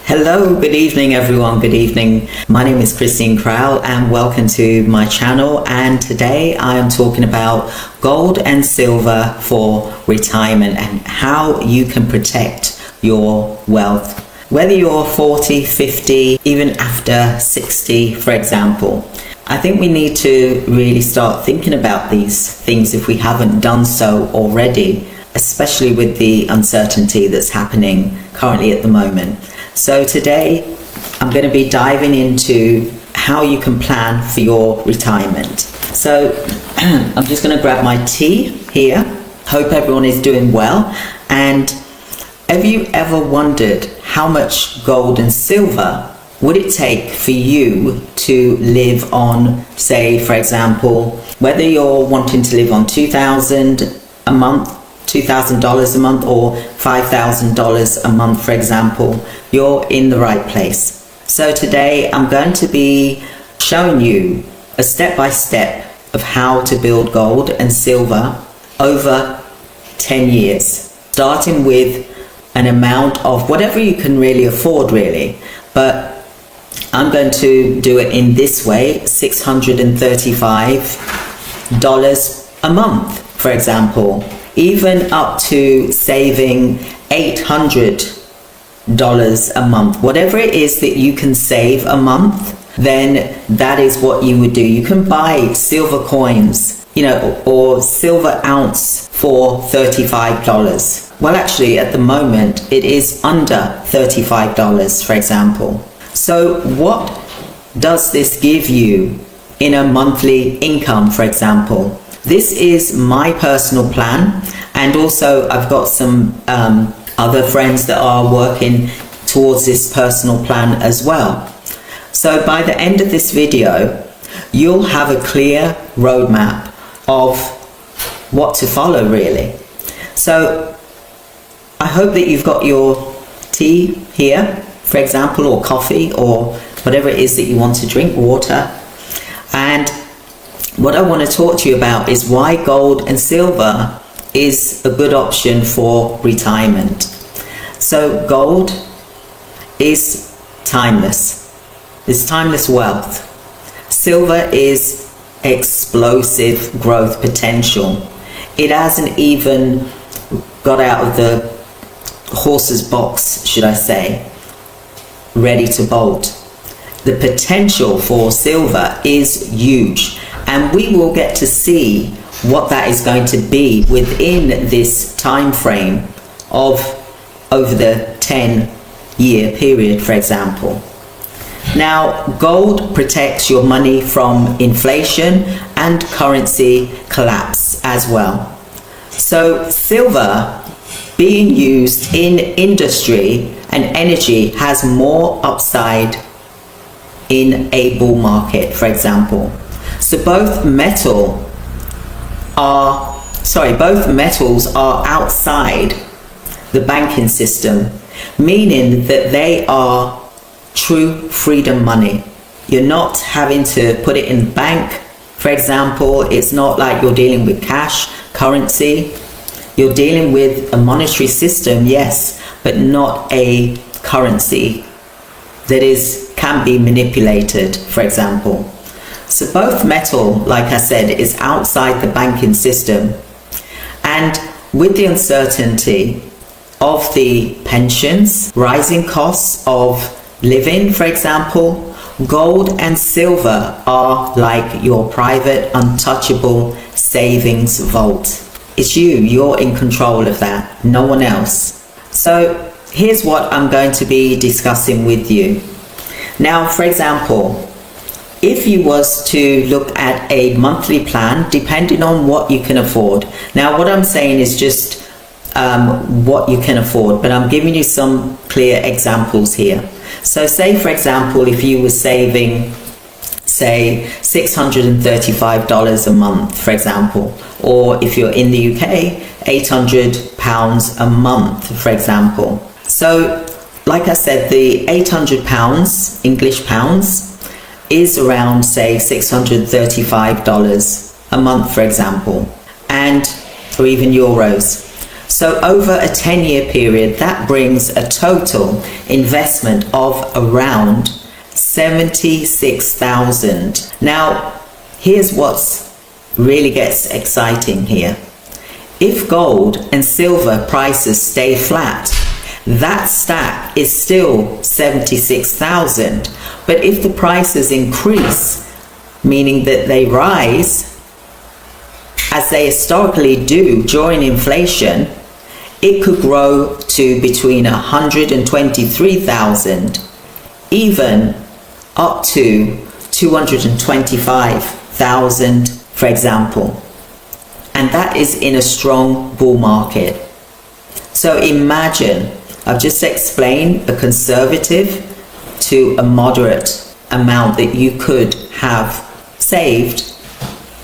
Hello, good evening everyone, good evening. My name is Christine Crowell and welcome to my channel, and today I am talking about gold and silver for retirement and how you can protect your wealth. Whether you're 40, 50, even after 60, for example. I think we need to really start thinking about these things if we haven't done so already, especially with the uncertainty that's happening currently at the moment. So today I'm going to be diving into how you can plan for your retirement. So I'm just going to grab my tea here. Hope everyone is doing well. And have you ever wondered how much gold and silver would it take for you to live on, say, for example, whether you're wanting to live on $2,000 a month, $2,000 a month, or $5,000 a month, for example, you're in the right place. So today I'm going to be showing you a step-by-step of how to build gold and silver over 10 years, starting with an amount of whatever you can really afford, really. But I'm going to do it in this way, $635 a month, for example, even up to saving $800 a month. Whatever it is that you can save a month, then that is what you would do. You can buy silver coins, or silver ounce for $35. Well, actually, at the moment, it is under $35, for example. So what does this give you in a monthly income, for example? This is my personal plan, and also I've got some other friends that are working towards this personal plan as well. So by the end of this video, you'll have a clear roadmap of what to follow, really. So I hope that you've got your tea here, for example, or coffee, or whatever it is that you want to drink, water. And what I want to talk to you about is why gold and silver is a good option for retirement. So gold is timeless. It's timeless wealth. Silver is explosive growth potential. It hasn't even got out of the horse's box, should I say, ready to bolt. The potential for silver is huge, and we will get to see what that is going to be within this time frame of over the 10-year period, for example. Now, gold protects your money from inflation and currency collapse as well. So silver being used in industry and energy has more upside in a bull market, for example. So both metals are outside the banking system, meaning that they are true freedom money. You're not having to put it in the bank, for example. It's not like you're dealing with cash, currency. You're dealing with a monetary system, yes, but not a currency that can be manipulated, for example. So both metal, like I said, is outside the banking system. And with the uncertainty of the pensions, rising costs of living, for example, gold and silver are like your private, untouchable savings vault. It's you're in control of that, no one else. So here's what I'm going to be discussing with you. Now, for example, if you was to look at a monthly plan, depending on what you can afford. Now, what I'm saying is just what you can afford, but I'm giving you some clear examples here. So say, for example, if you were saving, say, $635 a month, for example, or if you're in the UK, £800 a month, for example. So, like I said, the £800, English pounds, is around, say, $635 a month, for example, or even euros. So over a 10-year period, that brings a total investment of around 76,000. Now, here's what's really gets exciting here. If gold and silver prices stay flat, that stack is still 76,000. But if the prices increase, meaning that they rise, as they historically do during inflation, it could grow to between 123,000, even up to 225,000, for example. And that is in a strong bull market. So imagine, I've just explained a conservative to a moderate amount that you could have saved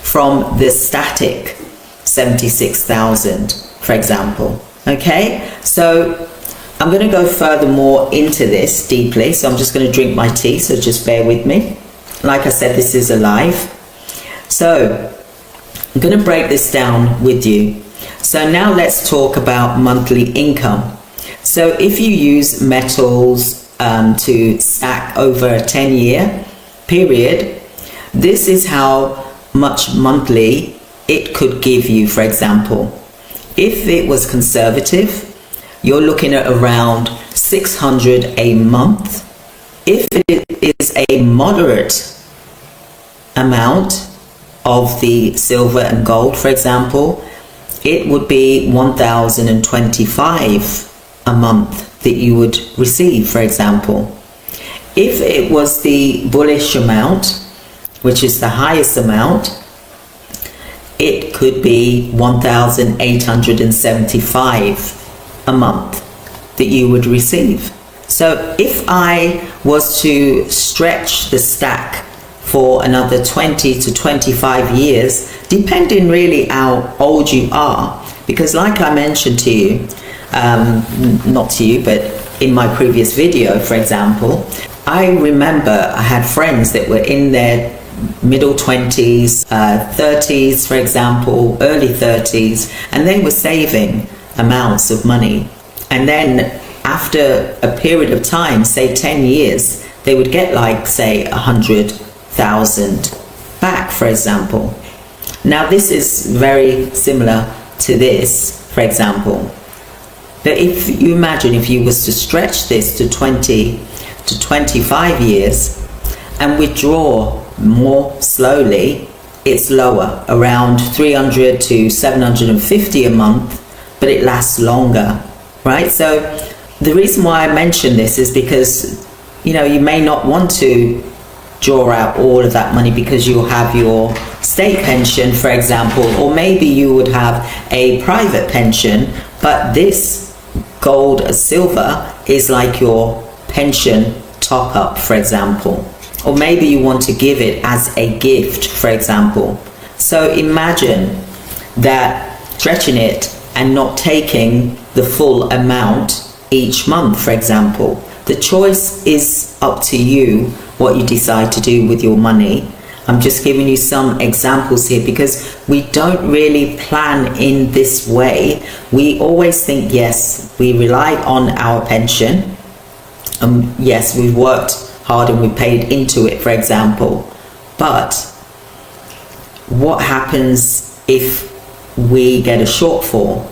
from the static 76,000, for example. Okay, so I'm going to go furthermore into this deeply. So I'm just going to drink my tea, so just bear with me. Like I said, this is a live. So I'm going to break this down with you. So now let's talk about monthly income. So if you use metals to stack over a 10-year period, this is how much monthly it could give you. For example, if it was conservative, you're looking at around 600 a month. If it is a moderate amount of the silver and gold, for example, it would be 1,025 a month that you would receive, for example. If it was the bullish amount, which is the highest amount, it could be 1,875 a month that you would receive. So if I was to stretch the stack for another 20 to 25 years, depending really how old you are, because like I mentioned to you, not to you, but in my previous video, for example, I remember I had friends that were in their middle 20s, 30s, for example, early 30s, and they were saving amounts of money. And then after a period of time, say 10 years, they would get like, say, 100,000 back, for example. Now, this is very similar to this, for example. But if you imagine if you was to stretch this to 20 to 25 years and withdraw more slowly, it's lower, around 300 to 750 a month, but it lasts longer, right? So the reason why I mention this is because, you know, you may not want to draw out all of that money because you'll have your state pension, for example, or maybe you would have a private pension, but this gold or silver is like your pension top up, for example. Or maybe you want to give it as a gift, for example. So imagine that stretching it and not taking the full amount each month, for example. The choice is up to you what you decide to do with your money. I'm just giving you some examples here because we don't really plan in this way. We always think, yes, we rely on our pension. Yes, we've worked hard and we paid into it, for example. But what happens if we get a shortfall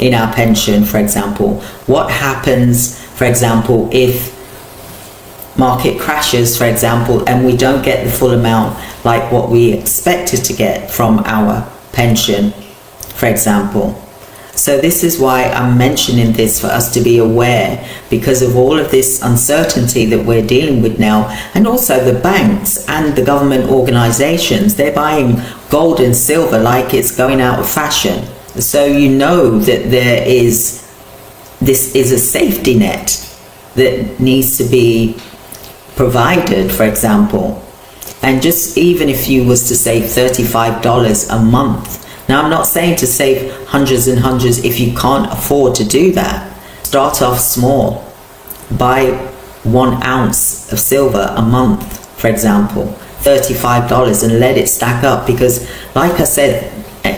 in our pension, for example? What happens, for example, if market crashes, for example, and we don't get the full amount like what we expected to get from our pension, for example? So this is why I'm mentioning this, for us to be aware, because of all of this uncertainty that we're dealing with now. And also the banks and the government organizations, they're buying gold and silver like it's going out of fashion. So you know that this is a safety net that needs to be provided, for example. And just even if you was to save $35 a month, now I'm not saying to save hundreds and hundreds if you can't afford to do that. Start off small. Buy 1 ounce of silver a month, for example, $35, and let it stack up, because like I said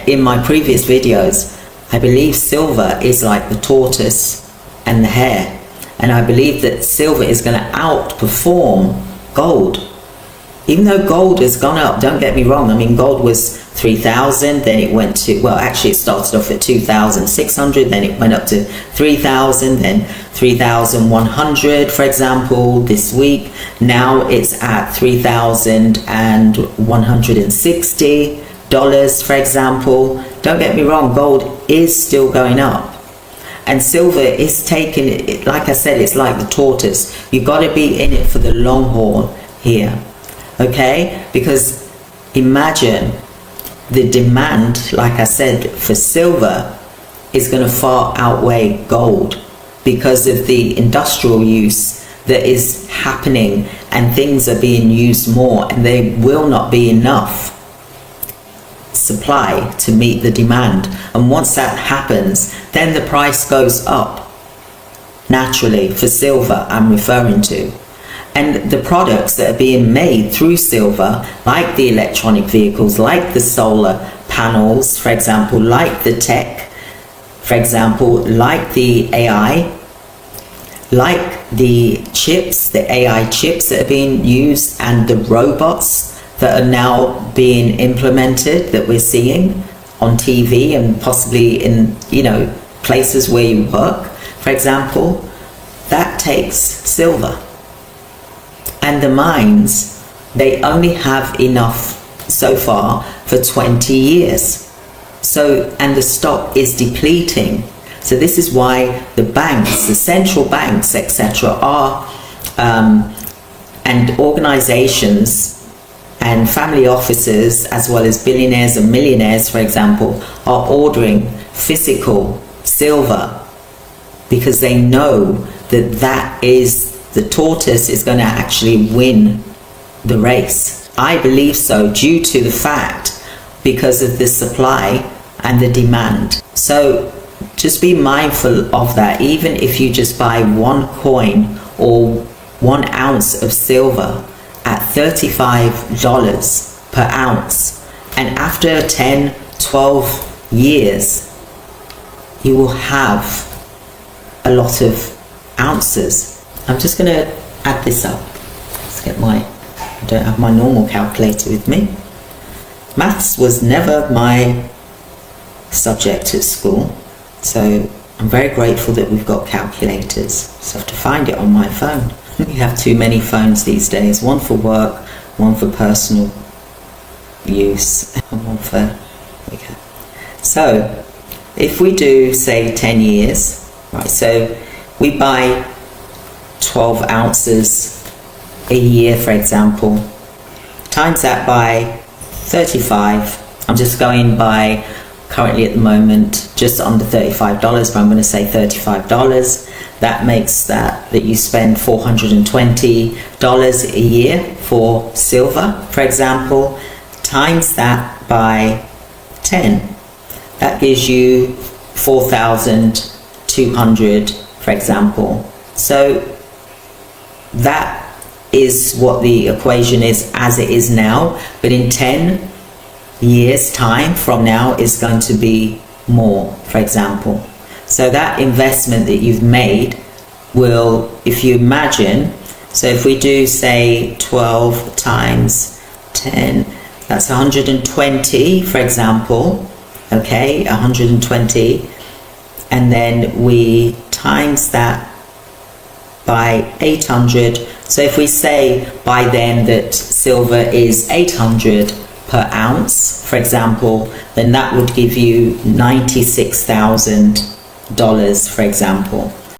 in my previous videos, I believe silver is like the tortoise and the hare. And I believe that silver is going to outperform gold. Even though gold has gone up, don't get me wrong. I mean, gold was 3,000, then it went to, well, actually it started off at 2,600, then it went up to 3,000, then 3,100, for example, this week. Now it's at $3,160, for example. Don't get me wrong, gold is still going up. And silver is taking it, like I said, it's like the tortoise. You've got to be in it for the long haul here, okay? Because imagine the demand, like I said, for silver is going to far outweigh gold because of the industrial use that is happening, and things are being used more, and there will not be enough supply to meet the demand. And once that happens, then the price goes up naturally for silver, I'm referring to. And the products that are being made through silver, like the electronic vehicles, like the solar panels, for example, like the tech, for example, like the AI, like the chips, the AI chips that are being used, and the robots that are now being implemented that we're seeing on TV and possibly in, you know, places where you work, for example, that takes silver. And the mines, they only have enough so far for 20 years. So, and the stock is depleting. So this is why the banks, the central banks, etc., are, and organizations and family offices, as well as billionaires and millionaires, for example, are ordering physical silver because they know that that is, the tortoise is going to actually win the race. I believe so, due to the fact, because of the supply and the demand. So just be mindful of that. Even if you just buy one coin or 1 ounce of silver at $35 per ounce, and after 10, 12 years, you will have a lot of ounces. I'm just going to add this up. Let's get I don't have my normal calculator with me. Maths was never my subject at school, so I'm very grateful that we've got calculators. So I have to find it on my phone. We have too many phones these days, one for work, one for personal use, and one for, okay. So if we do, say, 10 years, right, so we buy 12 ounces a year, for example, times that by 35. I'm just going by currently at the moment just under $35, but I'm going to say $35. That makes that you spend $420 a year for silver, for example. Times that by 10. That gives you 4,200, for example. So that is what the equation is as it is now, but in 10 years time from now is going to be more, for example. So that investment that you've made will, if you imagine, so if we do say 12 times 10, that's 120, for example, okay, 120, and then we times that by 800. So if we say by then that silver is 800 per ounce, for example, then that would give you $96,000, for example.